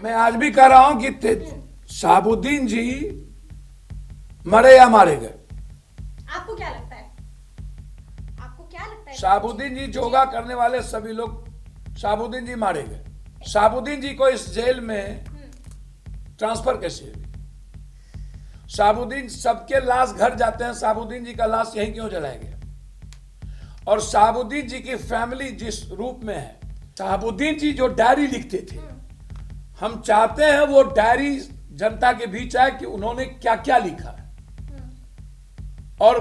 मैं आज भी कह रहा हूं कि शहाबुद्दीन जी मरे या मारे गए। आपको क्या लगता है? आपको क्या लगता है? शहाबुद्दीन जी योगा करने वाले सभी लोग, शहाबुद्दीन जी मारे गए। शहाबुद्दीन जी को इस जेल में ट्रांसफर कैसे हुई? शहाबुद्दीन, सबके लाश घर जाते हैं, शहाबुद्दीन जी का लाश यहीं क्यों जलाया गया? और शहाबुद्दीन जी की फैमिली जिस रूप में है, शहाबुद्दीन जी जो डायरी लिखते थे, हम चाहते हैं वो डायरी जनता के बीच आए कि उन्होंने क्या क्या लिखा है और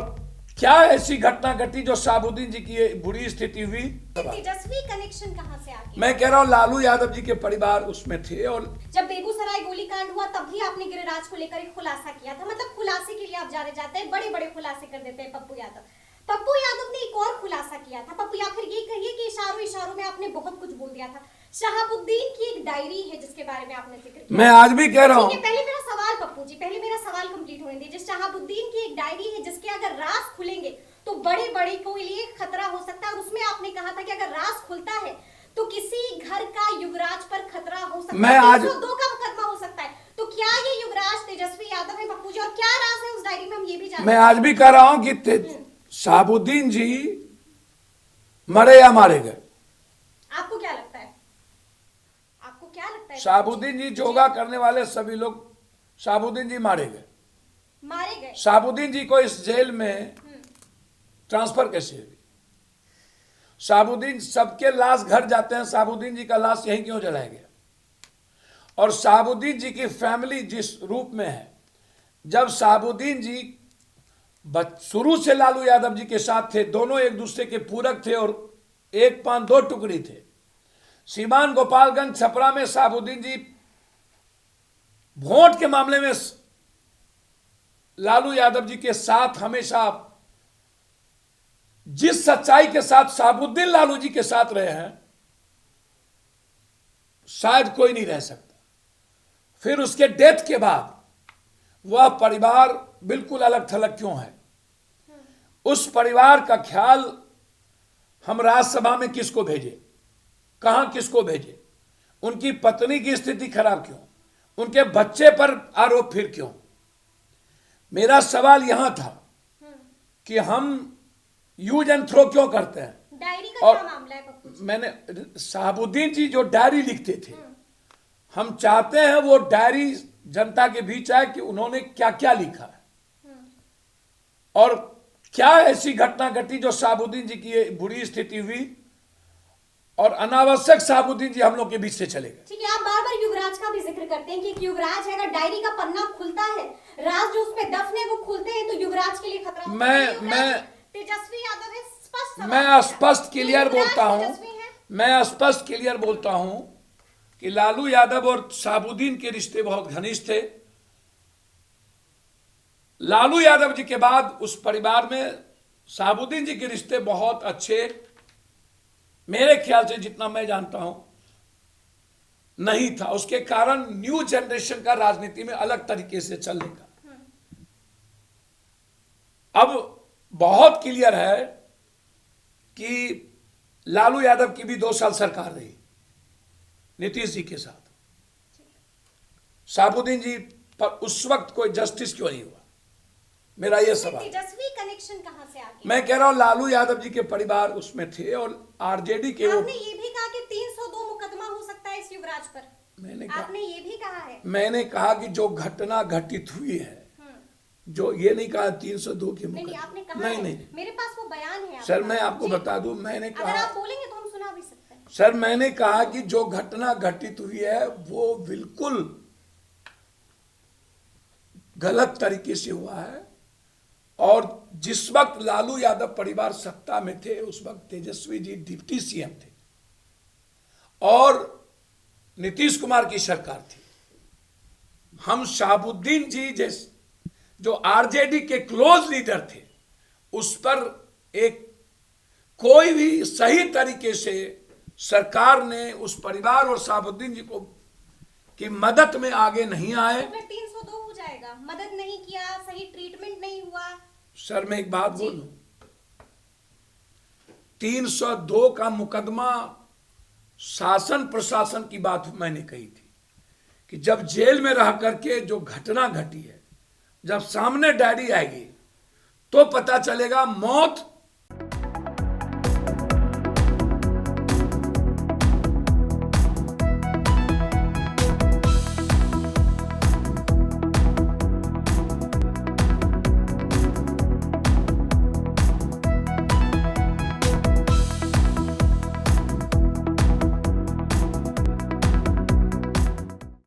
क्या ऐसी घटना घटी जो शहाबुद्दीन जी की बुरी स्थिति हुई। तेजस्वी कनेक्शन कहां से आ गया? मैं कह रहा हूं लालू यादव जी के परिवार उसमें थे। और जब बेगूसराय गोलीकांड हुआ तब भी आपने गिरिराज को लेकर एक खुलासा किया था। मतलब खुलासे के लिए आप जाने जाते हैं, बड़े बड़े खुलासे कर देते हैं पप्पू यादव। पप्पू यादव ने एक और खुलासा किया था। पप्पू, या फिर ये कहिए कि इशारों इशारों में आपने बहुत कुछ बोल दिया था। शहाबुद्दीन की एक डायरी है जिसके बारे में आपने जिक्र किया। मैं आज भी कह रहा हूं। पहले मेरा सवाल पप्पू जी, पहले मेरा सवाल कंप्लीट होने दीजिए। शहाबुद्दीन की एक डायरी है जिसके अगर राज खुलेंगे तो बड़े बड़े को लिए खतरा हो सकता है। और उसमें आपने कहा था कि अगर राज खुलता है तो किसी घर का युवराज पर खतरा हो सकता है। मैं आज 302 का मुकदमा हो सकता है। तो क्या ये युवराज तेजस्वी यादव है पप्पू जी? और क्या राज है उस डायरी में, हम ये भी जानते हैं। मैं आज भी कह रहा हूं कि शहाबुद्दीन जी मरे या मारे गए। आपको क्या लगता है? आपको क्या लगता है? शहाबुद्दीन जी योगा करने वाले सभी लोग, शहाबुद्दीन जी मारे गए। मारे गए। शहाबुद्दीन जी को इस जेल में ट्रांसफर कैसे हुई? शहाबुद्दीन, सबके लाश घर जाते हैं, शहाबुद्दीन जी का लाश यहीं क्यों जलाया गया? और शहाबुद्दीन जी की फैमिली जिस रूप में है, जब शहाबुद्दीन जी शुरू से लालू यादव जी के साथ थे, दोनों एक दूसरे के पूरक थे और एक पान दो टुकड़ी थे। सीवान, गोपालगंज, छपरा में शहाबुद्दीन जी वोट के मामले में लालू यादव जी के साथ हमेशा, जिस सच्चाई के साथ शहाबुद्दीन लालू जी के साथ रहे हैं, शायद कोई नहीं रह सकता। फिर उसके डेथ के बाद वह परिवार बिल्कुल अलग थलग क्यों है? उस परिवार का ख्याल हम राज्यसभा में किसको भेजे, कहां किसको भेजे? उनकी पत्नी की स्थिति खराब क्यों? उनके बच्चे पर आरोप फिर क्यों? मेरा सवाल यहां था कि हम यूज एंड थ्रो क्यों करते हैं? डायरी का क्या मामला है पप्पू जी? मैंने, शहाबुद्दीन जी जो डायरी लिखते थे, हम चाहते हैं वो डायरी जनता के बीच आए कि उन्होंने क्या क्या लिखा है और क्या ऐसी घटना घटी जो शहाबुद्दीन जी की बुरी स्थिति हुई और अनावश्यक शहाबुद्दीन जी हम लोग के बीच से चले गए। ठीक है, आप बार बार युवराज का भी जिक्र करते हैं कि एक युवराज है, अगर डायरी का पन्ना खुलता है, राज जो उसमें दफन है वो खुलते हैं तो युवराज के लिए खतरा होता है। मैं तेजस्वी यादव है, स्पष्ट सवाल मैं है। स्पष्ट क्लियर युवराज बोलता हूं, तेजस्वी है? मैं स्पष्ट क्लियर बोलता हूं कि लालू यादव और शहाबुद्दीन के रिश्ते बहुत घनिष्ठ थे। लालू यादव जी के बाद उस परिवार में शहाबुद्दीन जी के रिश्ते बहुत अच्छे, मेरे ख्याल से जितना मैं जानता हूं नहीं था। उसके कारण न्यू जनरेशन का राजनीति में अलग तरीके से चलने का अब बहुत क्लियर है कि लालू यादव की भी 2 साल सरकार रही नीतीश जी के साथ। शहाबुद्दीन जी पर उस वक्त कोई जस्टिस क्यों नहीं हुआ? मेरा यह सवाल। तेजस्वी कनेक्शन कहां से आ गया? मैं कह रहा हूं लालू यादव जी के परिवार उसमें थे और आरजेडी के वो। आपने ये भी कहा कि 302 मुकदमा हो सकता है इस युवराज पर। आपने ये भी कहा है। मैंने कहा कि जो घटना घटित हुई है, जो ये नहीं कहा 302 की नहीं, मुकदमा। आपने कहा नहीं, मेरे पास वो बयान है। सर मैं आपको बता दूं, मैंने कहा, अगर आप बोलेंगे तो हम सुना भी सकते हैं। सर मैंने कहा कि जो घटना घटित हुई है वो बिल्कुल गलत तरीके से हुआ है। और जिस वक्त लालू यादव परिवार सत्ता में थे उस वक्त तेजस्वी जी डिप्टी सीएम थे और नीतीश कुमार की सरकार थी। हम शहाबुद्दीन जी जैसे जो आरजेडी के क्लोज लीडर थे उस पर एक कोई भी सही तरीके से सरकार ने उस परिवार और शहाबुद्दीन जी को की मदद में आगे नहीं आए। 302 हो जाएगा, मदद नहीं किया, सही ट्रीटमेंट नहीं हुआ। सर मैं एक बात बोलूं, 302 का मुकदमा शासन प्रशासन की बात मैंने कही थी कि जब जेल में रह करके जो घटना घटी है, जब सामने डैडी आएगी तो पता चलेगा मौत